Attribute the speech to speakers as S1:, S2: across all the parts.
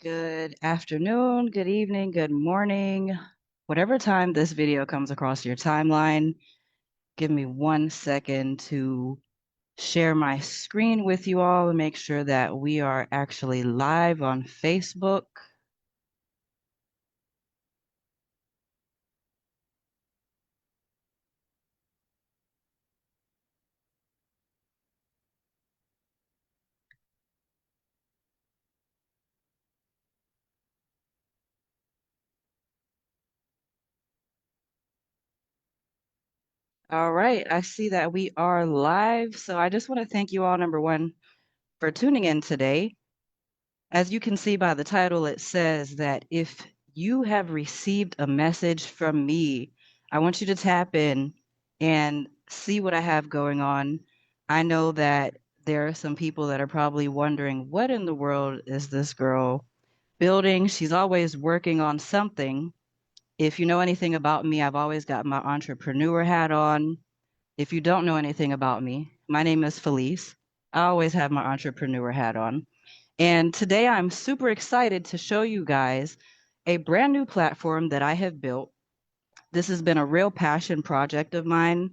S1: Good afternoon, good evening, good morning. Whatever time this video comes across your timeline, give me 1 second to share my screen with you all and make sure that we are actually live on Facebook. All right, I see that we are live. So I just want to thank you all, number one, for tuning in today. As you can see by the title, it says that if you have received a message from me, I want you to tap in and see what I have going on. I know that there are some people that are probably wondering, what in the world is this girl building? She's always working on something. If you know anything about me, I've always got my entrepreneur hat on. If you don't know anything about me, my name is Felice. I always have my entrepreneur hat on. And today I'm super excited to show you guys a brand new platform that I have built. This has been a real passion project of mine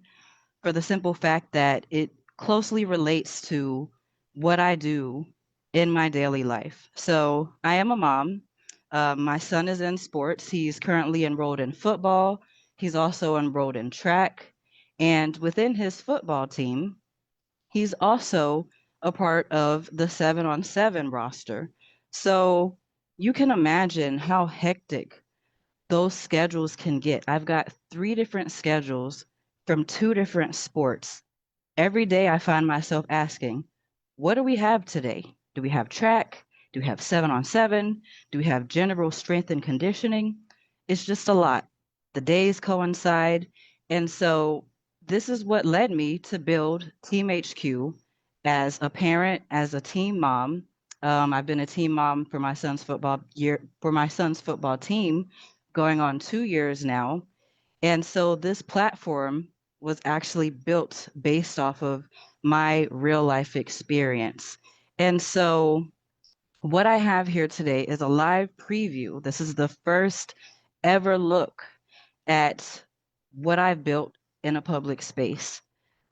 S1: for the simple fact that it closely relates to what I do in my daily life. So I am a mom. My son is in sports. He's currently enrolled in football. He's also enrolled in track. And within his football team, he's also a part of the 7-on-7 roster. So you can imagine how hectic those schedules can get. I've got three different schedules from two different sports. Every day I find myself asking, what do we have today? Do we have track? Do we have 7-on-7? Do we have general strength and conditioning? It's just a lot. The days coincide. And so this is what led me to build Team HQ as a parent, as a team mom. I've been a team mom for my son's football team going on 2 years now. And so this platform was actually built based off of my real life experience. And so what I have here today is a live preview. This is the first ever look at what I've built in a public space.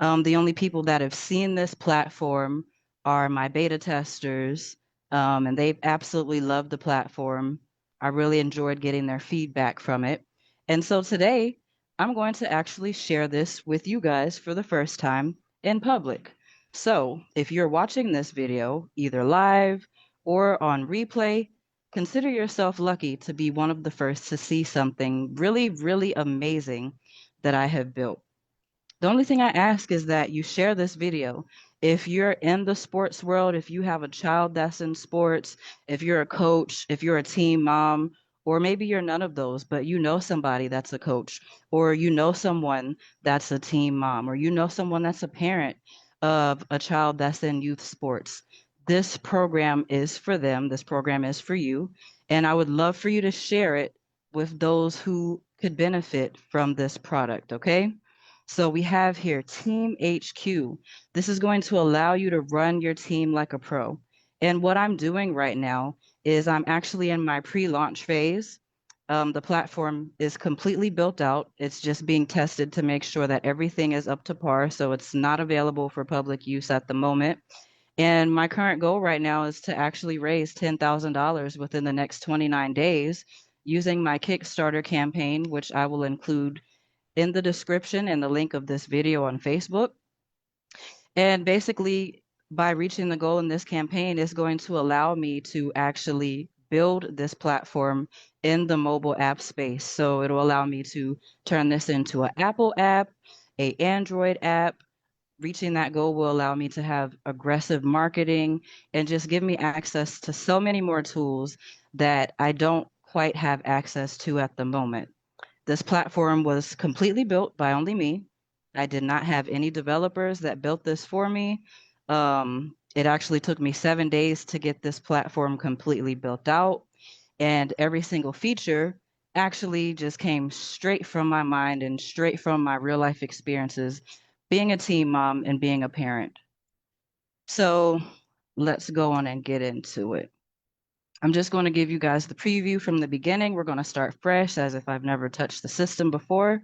S1: The only people that have seen this platform are my beta testers, and they've absolutely loved the platform. I really enjoyed getting their feedback from it. And so today, I'm going to actually share this with you guys for the first time in public. So if you're watching this video, either live or on replay, consider yourself lucky to be one of the first to see something really, really amazing that I have built. The only thing I ask is that you share this video. If you're in the sports world, if you have a child that's in sports, if you're a coach, if you're a team mom, or maybe you're none of those, but you know somebody that's a coach, or you know someone that's a team mom, or you know someone that's a parent of a child that's in youth sports. This program is for them. This program is for you. And I would love for you to share it with those who could benefit from this product, okay? So we have here Team HQ. This is going to allow you to run your team like a pro. And what I'm doing right now is I'm actually in my pre-launch phase. The platform is completely built out. It's just being tested to make sure that everything is up to par. So it's not available for public use at the moment. And my current goal right now is to actually raise $10,000 within the next 29 days using my Kickstarter campaign, which I will include in the description and the link of this video on Facebook. And basically, by reaching the goal in this campaign is going to allow me to actually build this platform in the mobile app space. So it'll allow me to turn this into an Apple app, a Android app. Reaching that goal will allow me to have aggressive marketing and just give me access to so many more tools that I don't quite have access to at the moment. This platform was completely built by only me. I did not have any developers that built this for me. It actually took me 7 days to get this platform completely built out, and every single feature actually just came straight from my mind and straight from my real life experiences being a teen mom and being a parent. So let's go on and get into it. I'm just going to give you guys the preview from the beginning. We're going to start fresh as if I've never touched the system before.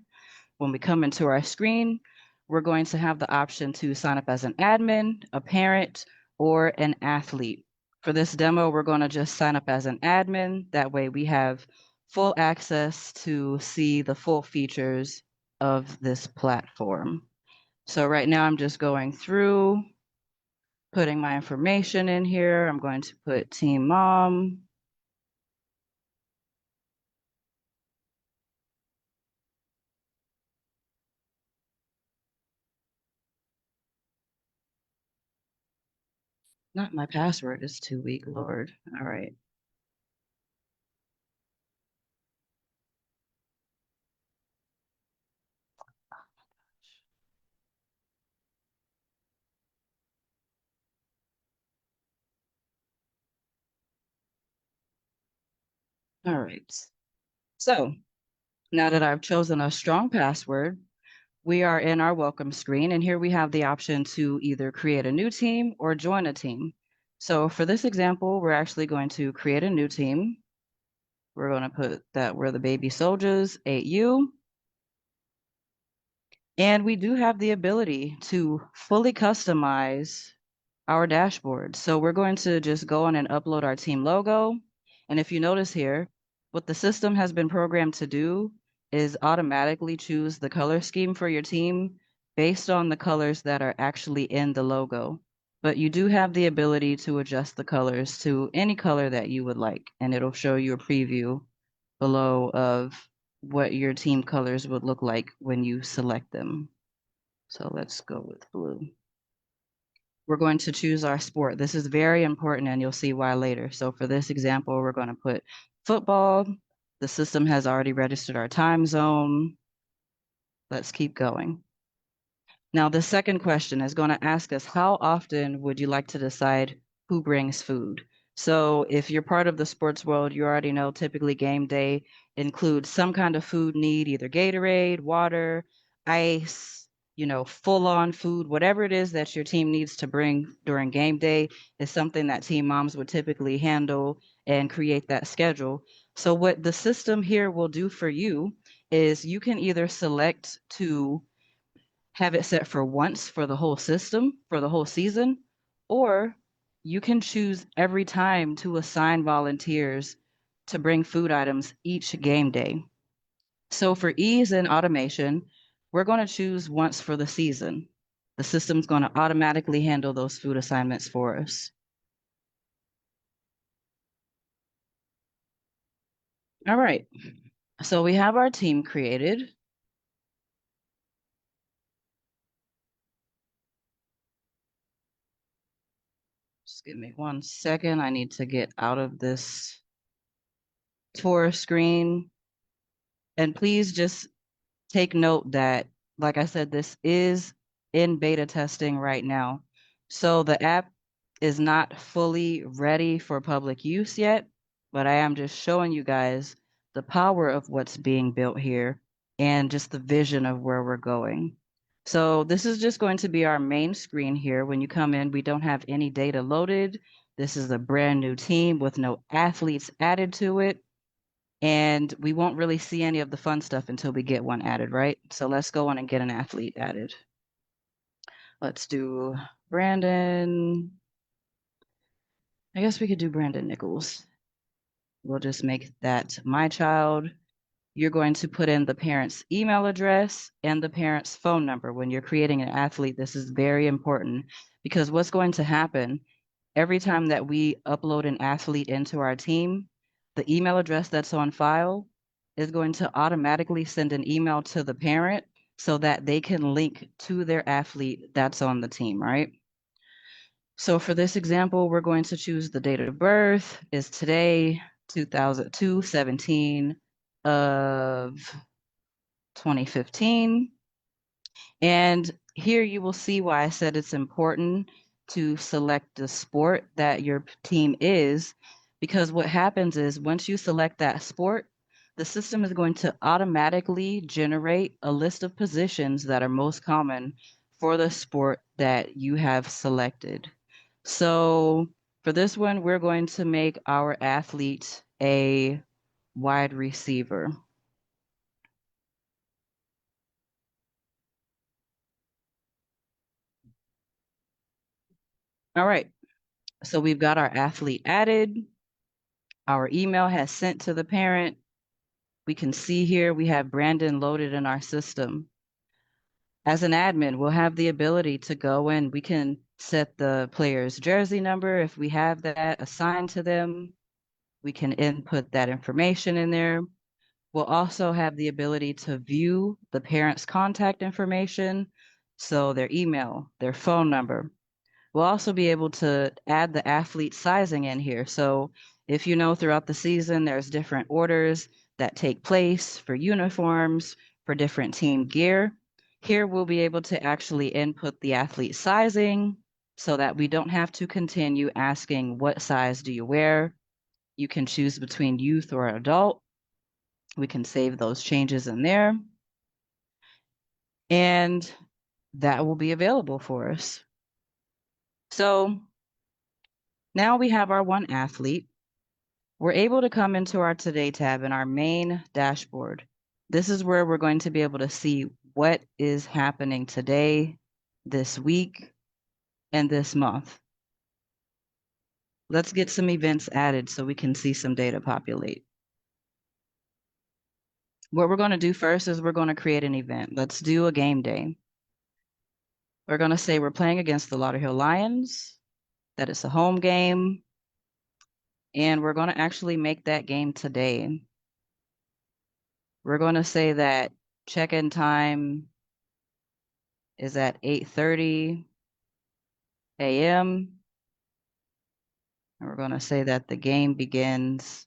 S1: When we come into our screen, we're going to have the option to sign up as an admin, a parent, or an athlete. For this demo, we're going to just sign up as an admin. That way we have full access to see the full features of this platform. So right now I'm just going through, putting my information in here. I'm going to put Team Mom. Not my password is too weak, Lord. All right. All right. So now that I've chosen a strong password, we are in our welcome screen, and here we have the option to either create a new team or join a team. So for this example, we're actually going to create a new team. We're going to put that we're the Baby Soldiers 8U. And we do have the ability to fully customize our dashboard. So we're going to just go on and upload our team logo. And if you notice here, what the system has been programmed to do is automatically choose the color scheme for your team based on the colors that are actually in the logo. But you do have the ability to adjust the colors to any color that you would like, and it'll show you a preview below of what your team colors would look like when you select them. So let's go with blue. We're going to choose our sport. This is very important, and you'll see why later. So for this example, we're going to put football. The system has already registered our time zone. Let's keep going. Now, the second question is going to ask us, how often would you like to decide who brings food? So if you're part of the sports world, you already know typically game day includes some kind of food need, either Gatorade, water, ice, full on food, whatever it is that your team needs to bring during game day is something that team moms would typically handle and create that schedule. So what the system here will do for you is you can either select to have it set for once for the whole system, for the whole season, or you can choose every time to assign volunteers to bring food items each game day. So for ease and automation, we're going to choose once for the season. The system's going to automatically handle those food assignments for us. All right. So we have our team created. Just give me 1 second. I need to get out of this tour screen. And please just take note that, like I said, this is in beta testing right now. So the app is not fully ready for public use yet, but I am just showing you guys the power of what's being built here and just the vision of where we're going. So this is just going to be our main screen here. When you come in, we don't have any data loaded. This is a brand new team with no athletes added to it. And we won't really see any of the fun stuff until we get one added, right? So let's go on and get an athlete added. Let's do Brandon. I guess we could do Brandon Nichols. We'll just make that my child. You're going to put in the parent's email address and the parent's phone number. When you're creating an athlete, this is very important because what's going to happen every time that we upload an athlete into our team, the email address that's on file is going to automatically send an email to the parent so that they can link to their athlete that's on the team, right? So for this example, we're going to choose the date of birth is today, 2002-17 of 2015. And here you will see why I said it's important to select the sport that your team is, because what happens is once you select that sport, the system is going to automatically generate a list of positions that are most common for the sport that you have selected. So For this one, we're going to make our athlete a wide receiver. All right. So we've got our athlete added. Our email has sent to the parent. We can see here we have Brandon loaded in our system. As an admin, we'll have the ability to go in. We can set the player's jersey number if we have that assigned to them. We can input that information in there. We'll also have the ability to view the parent's contact information, so their email, their phone number. We'll also be able to add the athlete sizing in here. So if you know throughout the season, there's different orders that take place for uniforms, for different team gear. Here we'll be able to actually input the athlete sizing so that we don't have to continue asking what size do you wear. You can choose between youth or adult. We can save those changes in there. And that will be available for us. So now we have our one athlete. We're able to come into our Today tab in our main dashboard. This is where we're going to be able to see what is happening today, this week, and this month. Let's get some events added so we can see some data populate. What we're going to do first is we're going to create an event. Let's do a game day. We're going to say we're playing against the Lauderhill Lions, that it's a home game, and we're going to actually make that game today. We're going to say that check-in time is at 8:30 a.m. And we're going to say that the game begins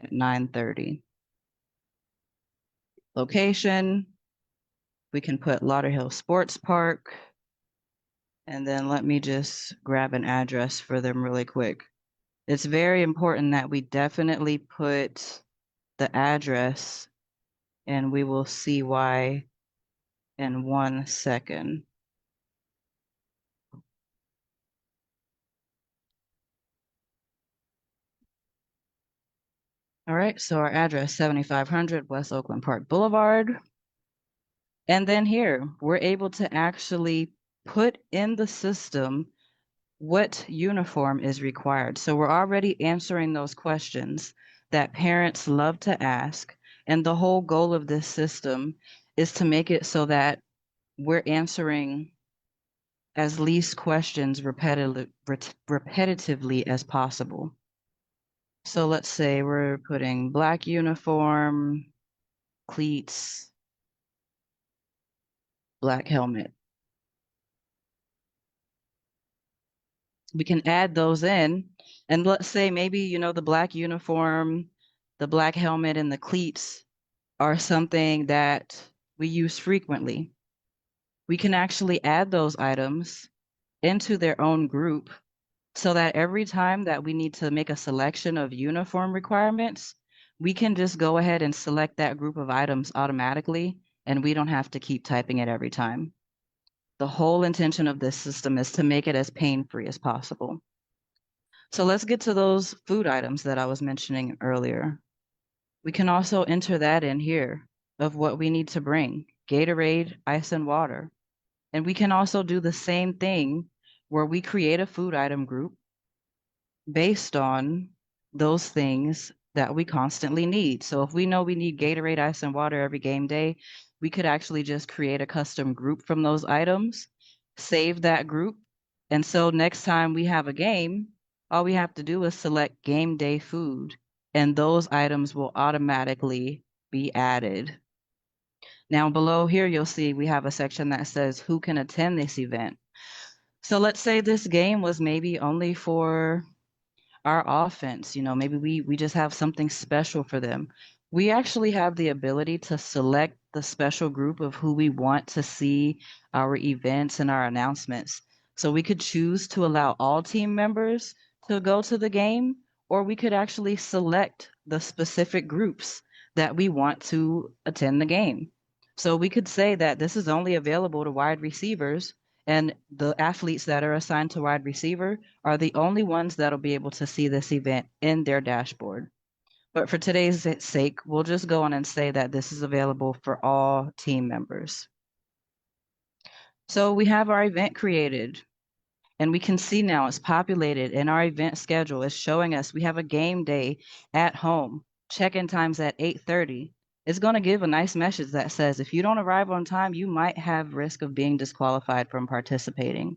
S1: at 9:30. Location, we can put Lauderhill Sports Park. And then let me just grab an address for them really quick. It's very important that we definitely put the address, and we will see why in 1 second. All right, so our address, 7500 West Oakland Park Boulevard. And then here, we're able to actually put in the system what uniform is required. So we're already answering those questions that parents love to ask. And the whole goal of this system is to make it so that we're answering as least questions repetitively as possible. So let's say we're putting black uniform, cleats, black helmet. We can add those in. And let's say maybe, the black uniform, the black helmet, and the cleats are something that we use frequently. We can actually add those items into their own group so that every time that we need to make a selection of uniform requirements, we can just go ahead and select that group of items automatically, and we don't have to keep typing it every time. The whole intention of this system is to make it as pain-free as possible. So let's get to those food items that I was mentioning earlier. We can also enter that in here of what we need to bring: Gatorade, ice, and water. And we can also do the same thing where we create a food item group based on those things that we constantly need. So if we know we need Gatorade, ice, and water every game day, we could actually just create a custom group from those items, save that group. And so next time we have a game, all we have to do is select game day food, and those items will automatically be added. Now below here, you'll see we have a section that says who can attend this event. So let's say this game was maybe only for our offense, maybe we just have something special for them. We actually have the ability to select the special group of who we want to see our events and our announcements. So we could choose to allow all team members to go to the game, or we could actually select the specific groups that we want to attend the game. So we could say that this is only available to wide receivers, And the athletes that are assigned to wide receiver are the only ones that'll be able to see this event in their dashboard. But for today's sake, we'll just go on and say that this is available for all team members. So we have our event created, and we can see now it's populated in our event schedule. It's showing us we have a game day at home. Check-in times at 8:30. It's going to give a nice message that says if you don't arrive on time, you might have risk of being disqualified from participating.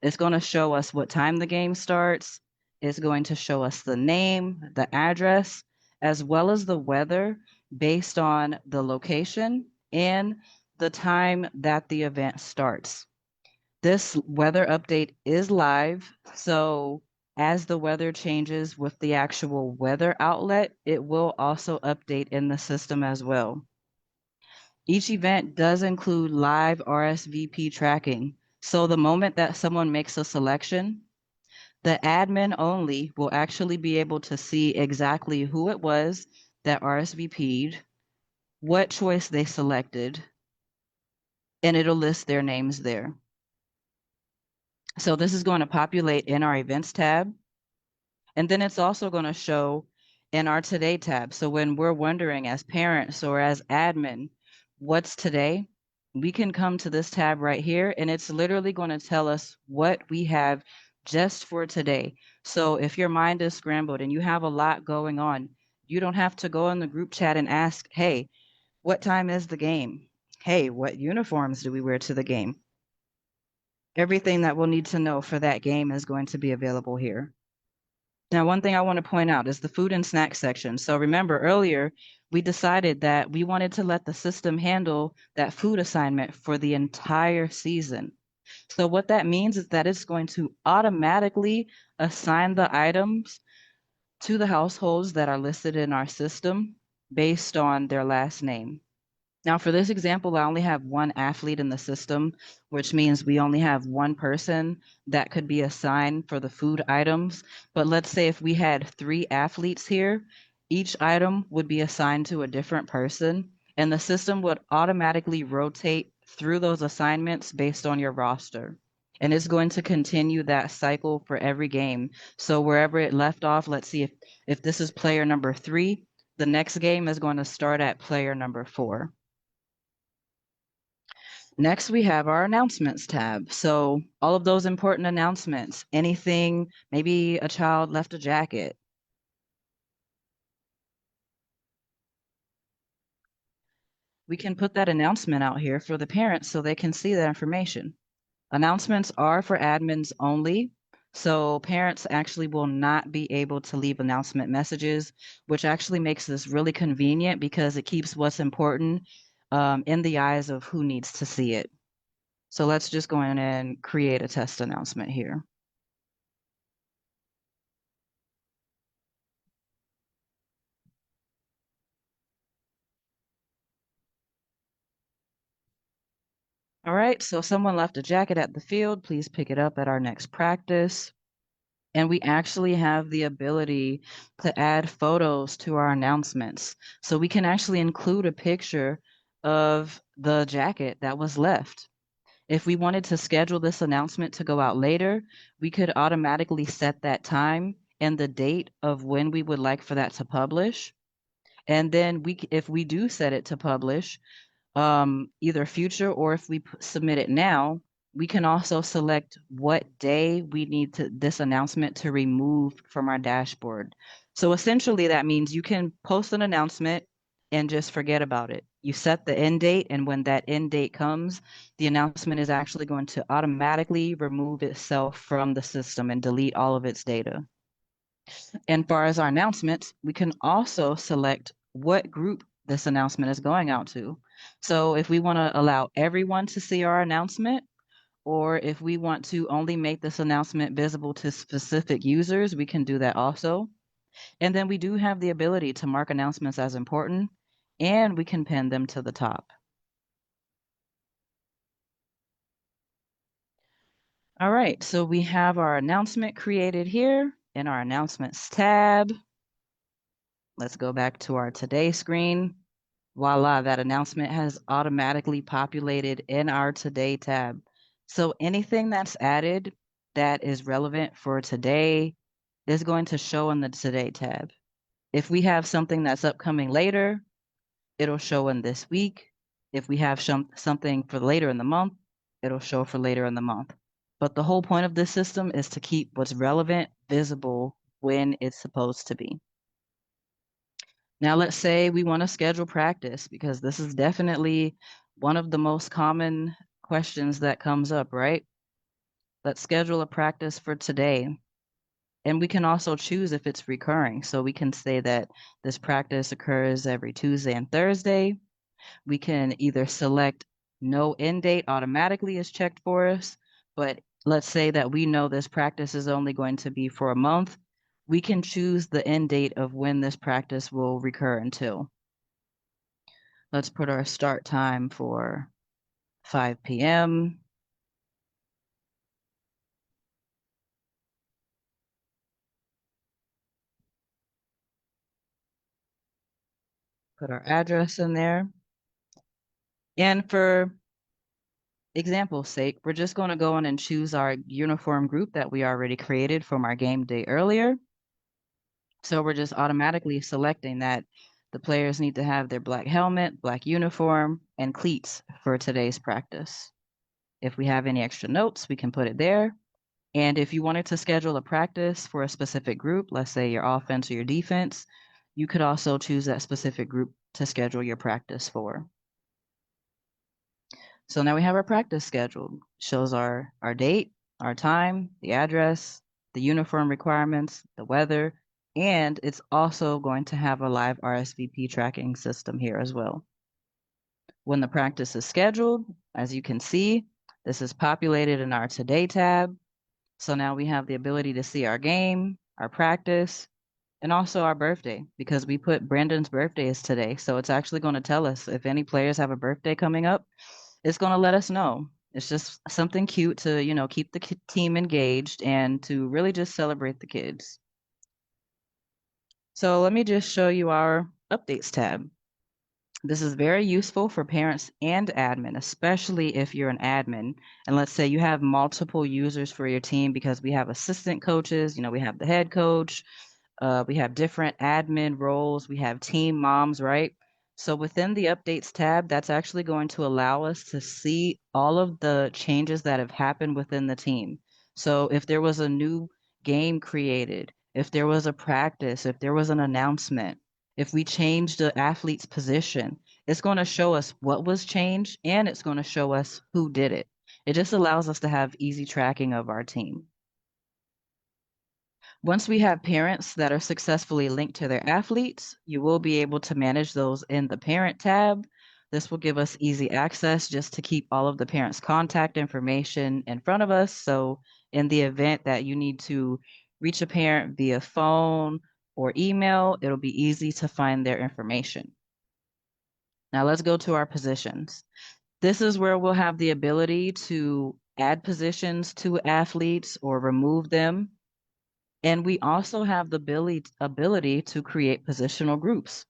S1: It's going to show us what time the game starts. It's going to show us the name, the address, as well as the weather based on the location and the time that the event starts. This weather update is live, so as the weather changes with the actual weather outlet, it will also update in the system as well. Each event does include live RSVP tracking. So the moment that someone makes a selection, the admin only will actually be able to see exactly who it was that RSVP'd, what choice they selected, and it'll list their names there. So this is going to populate in our events tab. And then it's also going to show in our today tab. So when we're wondering as parents or as admin, what's today? We can come to this tab right here, and it's literally going to tell us what we have just for today. So if your mind is scrambled and you have a lot going on, you don't have to go in the group chat and ask, hey, what time is the game? Hey, what uniforms do we wear to the game? Everything that we'll need to know for that game is going to be available here. Now, one thing I want to point out is the food and snack section. So remember earlier, we decided that we wanted to let the system handle that food assignment for the entire season. So what that means is that it's going to automatically assign the items to the households that are listed in our system based on their last name. Now, for this example, I only have one athlete in the system, which means we only have one person that could be assigned for the food items. But let's say if we had three athletes here, each item would be assigned to a different person, and the system would automatically rotate through those assignments based on your roster. And it's going to continue that cycle for every game. So wherever it left off, let's see if this is player number 3, the next game is going to start at player number 4. Next, we have our announcements tab. So all of those important announcements, anything, maybe a child left a jacket. We can put that announcement out here for the parents so they can see that information. Announcements are for admins only. So parents actually will not be able to leave announcement messages, which actually makes this really convenient because it keeps what's important in the eyes of who needs to see it. So let's just go in and create a test announcement here. All right, so someone left a jacket at the field. Please pick it up at our next practice. And we actually have the ability to add photos to our announcements. So we can actually include a picture of the jacket that was left. If we wanted to schedule this announcement to go out later, we could automatically set that time and the date of when we would like for that to publish. And then if we do set it to publish, either future or if we submit it now, we can also select what day we need this announcement to remove from our dashboard. So essentially that means you can post an announcement and just forget about it. You set the end date, and when that end date comes, the announcement is actually going to automatically remove itself from the system and delete all of its data. And far as our announcements, we can also select what group this announcement is going out to. So if we want to allow everyone to see our announcement, or if we want to only make this announcement visible to specific users, we can do that also. And then we do have the ability to mark announcements as important, and we can pin them to the top. All right, so we have our announcement created here in our announcements tab. Let's go back to our today screen. Voila, that announcement has automatically populated in our Today tab. So anything that's added that is relevant for today is going to show in the Today tab. If we have something that's upcoming later, it'll show in this week. If we have something for later in the month, it'll show for later in the month. But the whole point of this system is to keep what's relevant visible when it's supposed to be. Now, let's say we want to schedule practice because this is definitely one of the most common questions that comes up, right? Let's schedule a practice for today. And we can also choose if it's recurring. So we can say that this practice occurs every Tuesday and Thursday. We can either select no end date automatically is checked for us, but let's say that we know this practice is only going to be for a month. We can choose the end date of when this practice will recur until. Let's put our start time for 5 p.m. Put our address in there. And for example's sake, we're just going to go in and choose our uniform group that we already created from our game day earlier. So we're just automatically selecting that the players need to have their black helmet, black uniform, and cleats for today's practice. If we have any extra notes, we can put it there. And if you wanted to schedule a practice for a specific group, let's say your offense or your defense, you could also choose that specific group to schedule your practice for. So now we have our practice scheduled. Shows our date, our time, the address, the uniform requirements, the weather, and it's also going to have a live RSVP tracking system here as well. When the practice is scheduled, as you can see, this is populated in our Today tab. So now we have the ability to see our game, our practice, and also our birthday because we put Brandon's birthday is today. So it's actually going to tell us if any players have a birthday coming up, it's going to let us know. It's just something cute to, keep the team engaged and to really just celebrate the kids. So let me just show you our updates tab. This is very useful for parents and admin, especially if you're an admin. And let's say you have multiple users for your team because we have assistant coaches, we have the head coach, we have different admin roles. We have team moms, right? So within the updates tab, that's actually going to allow us to see all of the changes that have happened within the team. So if there was a new game created, if there was a practice, if there was an announcement, if we changed the athlete's position, it's going to show us what was changed and it's going to show us who did it. It just allows us to have easy tracking of our team. Once we have parents that are successfully linked to their athletes, you will be able to manage those in the parent tab. This will give us easy access just to keep all of the parents' contact information in front of us. So in the event that you need to reach a parent via phone or email, it'll be easy to find their information. Now let's go to our positions. This is where we'll have the ability to add positions to athletes or remove them. And we also have the ability to create positional groups.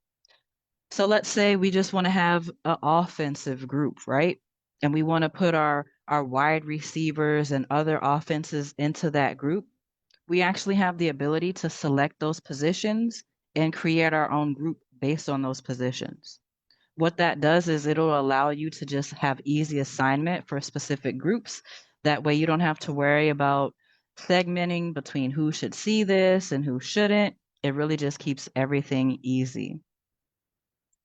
S1: So let's say we just want to have an offensive group, right? And we want to put our wide receivers and other offenses into that group. We actually have the ability to select those positions and create our own group based on those positions. What that does is it'll allow you to just have easy assignment for specific groups. That way you don't have to worry about segmenting between who should see this and who shouldn't. It really just keeps everything easy.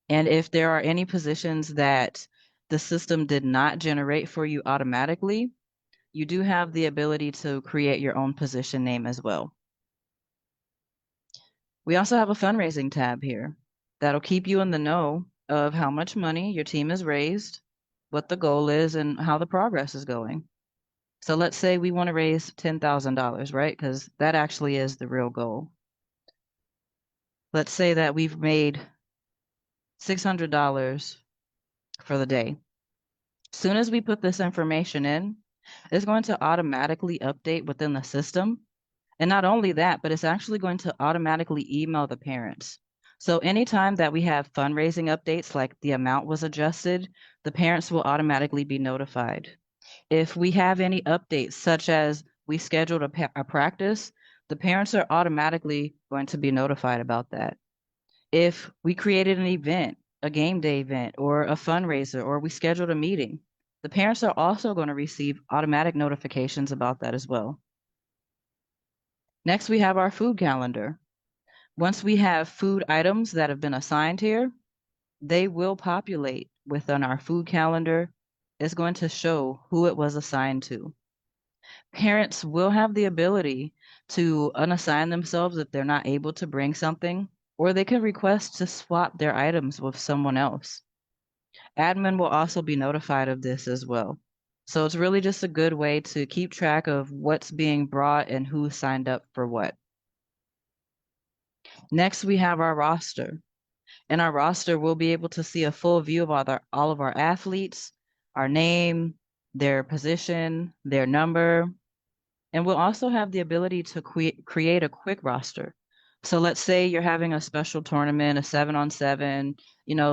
S1: And if there are any positions that the system did not generate for you automatically, you do have the ability to create your own position name as well. We also have a fundraising tab here that'll keep you in the know of how much money your team has raised, what the goal is, and how the progress is going. So let's say we want to raise $10,000, right? Because that actually is the real goal. Let's say that we've made $600 for the day. As soon as we put this information in, it's going to automatically update within the system. And not only that, but it's actually going to automatically email the parents. So anytime that we have fundraising updates, like the amount was adjusted, the parents will automatically be notified. If we have any updates, such as we scheduled a practice, the parents are automatically going to be notified about that. If we created an event, a game day event, or a fundraiser, or we scheduled a meeting, the parents are also going to receive automatic notifications about that as well. Next, we have our food calendar. Once we have food items that have been assigned here, they will populate within our food calendar. It's going to show who it was assigned to. Parents will have the ability to unassign themselves if they're not able to bring something, or they can request to swap their items with someone else. Admin will also be notified of this as well. So it's really just a good way to keep track of what's being brought and who signed up for what. Next, we have our roster. In our roster, we'll be able to see a full view of all of our athletes, our name, their position, their number, and we'll also have the ability to create a quick roster. So let's say you're having a special tournament, a 7-on-7,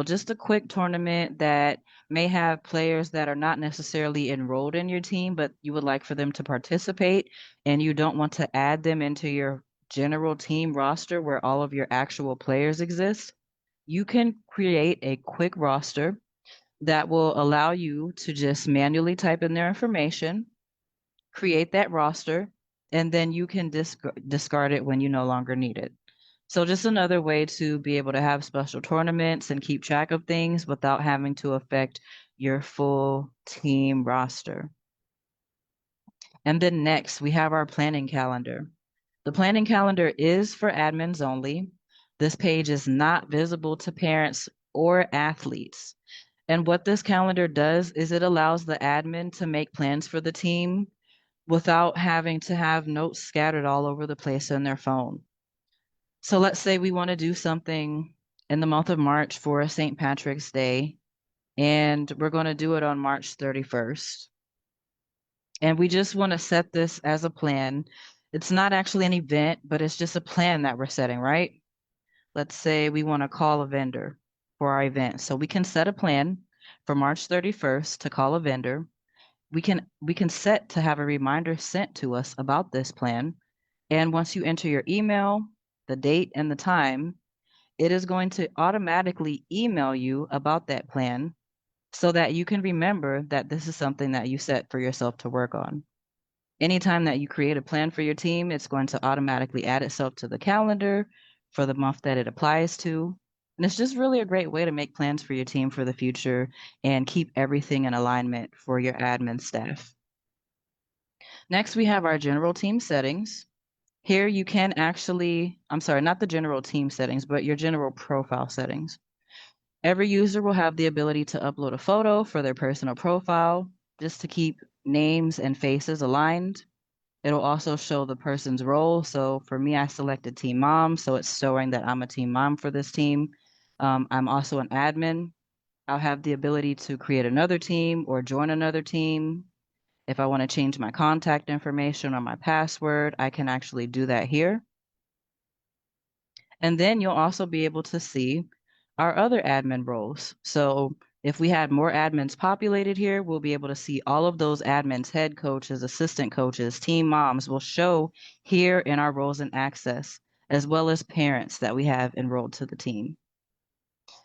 S1: just a quick tournament that may have players that are not necessarily enrolled in your team, but you would like for them to participate, and you don't want to add them into your general team roster where all of your actual players exist. You can create a quick roster that will allow you to just manually type in their information, create that roster, and then you can discard it when you no longer need it. So just another way to be able to have special tournaments and keep track of things without having to affect your full team roster. And then next, we have our planning calendar. The planning calendar is for admins only. This page is not visible to parents or athletes. And what this calendar does is it allows the admin to make plans for the team without having to have notes scattered all over the place on their phone. So let's say we want to do something in the month of March for a St. Patrick's Day, and we're going to do it on March 31st. And we just want to set this as a plan. It's not actually an event, but it's just a plan that we're setting, right? Let's say we want to call a vendor for our event. So we can set a plan for March 31st to call a vendor. We can set to have a reminder sent to us about this plan. And once you enter your email, the date and the time, it is going to automatically email you about that plan so that you can remember that this is something that you set for yourself to work on. Anytime that you create a plan for your team, it's going to automatically add itself to the calendar for the month that it applies to. And it's just really a great way to make plans for your team for the future and keep everything in alignment for your admin staff. Next, we have our general team settings. Here you can actually, I'm sorry, not the general team settings, but your general profile settings. Every user will have the ability to upload a photo for their personal profile just to keep names and faces aligned. It'll also show the person's role. So for me, I selected team mom, so it's showing that I'm a team mom for this team. I'm also an admin. I'll have the ability to create another team or join another team. If I want to change my contact information or my password, I can actually do that here. And then you'll also be able to see our other admin roles. So if we had more admins populated here, we'll be able to see all of those admins, head coaches, assistant coaches, team moms will show here in our roles and access, as well as parents that we have enrolled to the team.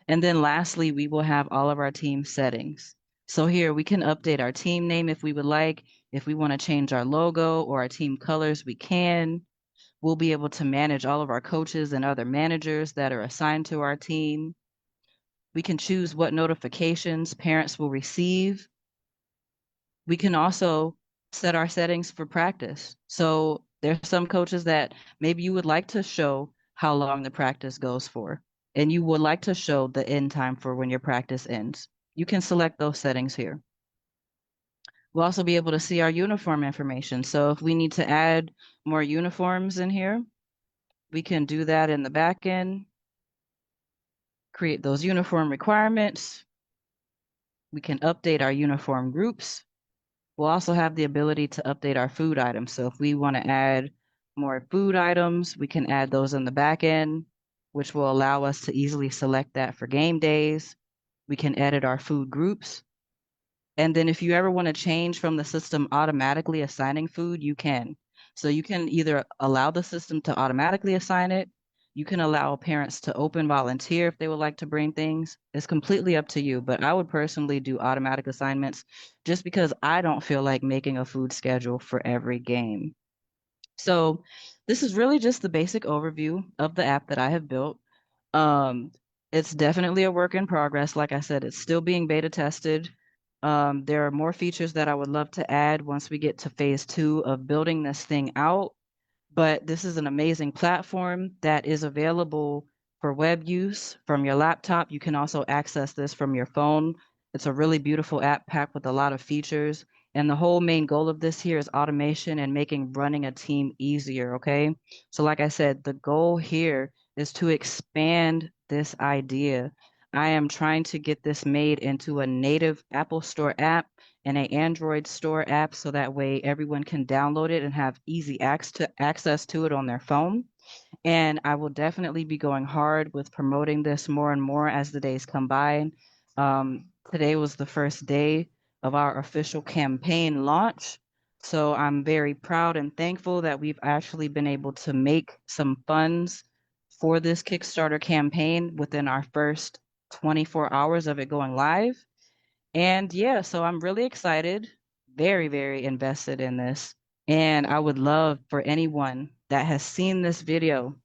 S1: And then lastly, we will have all of our team settings. So here we can update our team name if we would like. If we want to change our logo or our team colors, we can. We'll be able to manage all of our coaches and other managers that are assigned to our team. We can choose what notifications parents will receive. We can also set our settings for practice. So there's some coaches that maybe you would like to show how long the practice goes for, and you would like to show the end time for when your practice ends. You can select those settings here. We'll also be able to see our uniform information. So if we need to add more uniforms in here, we can do that in the back end, create those uniform requirements. We can update our uniform groups. We'll also have the ability to update our food items. So if we want to add more food items, we can add those in the back end, which will allow us to easily select that for game days. We can edit our food groups. And then if you ever want to change from the system automatically assigning food, you can. So you can either allow the system to automatically assign it. You can allow parents to open volunteer if they would like to bring things. It's completely up to you, but I would personally do automatic assignments just because I don't feel like making a food schedule for every game. So this is really just the basic overview of the app that I have built. Um, it's definitely a work in progress. Like I said, it's still being beta tested. There are more features that I would love to add once we get to phase two of building this thing out, but this is an amazing platform that is available for web use from your laptop. You can also access this from your phone. It's a really beautiful app packed with a lot of features. And the whole main goal of this here is automation and making running a team easier. Okay. So, like I said, the goal here is to expand this idea. I am trying to get this made into a native Apple Store app and a Android store app so that way everyone can download it and have easy access to it on their phone. And I will definitely be going hard with promoting this more and more as the days come by. Today was the first day of our official campaign launch. So I'm very proud and thankful that we've actually been able to make some funds for this Kickstarter campaign within our first 24 hours of it going live. And yeah, so I'm really excited, very, very invested in this. And I would love for anyone that has seen this video,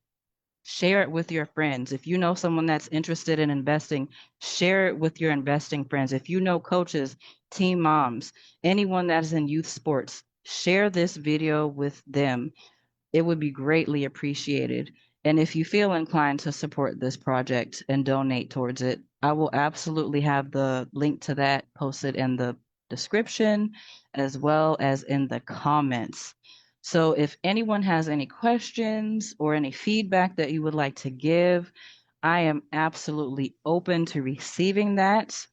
S1: share it with your friends. If you know someone that's interested in investing, share it with your investing friends. If you know coaches, team moms, anyone that is in youth sports, share this video with them. It would be greatly appreciated. And if you feel inclined to support this project and donate towards it, I will absolutely have the link to that posted in the description as well as in the comments. So if anyone has any questions or any feedback that you would like to give, I am absolutely open to receiving that.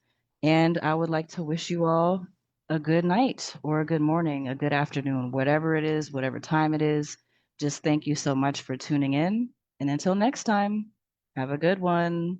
S1: And I would like to wish you all a good night or a good morning, a good afternoon, whatever it is, whatever time it is. Just thank you so much for tuning in. And until next time, have a good one.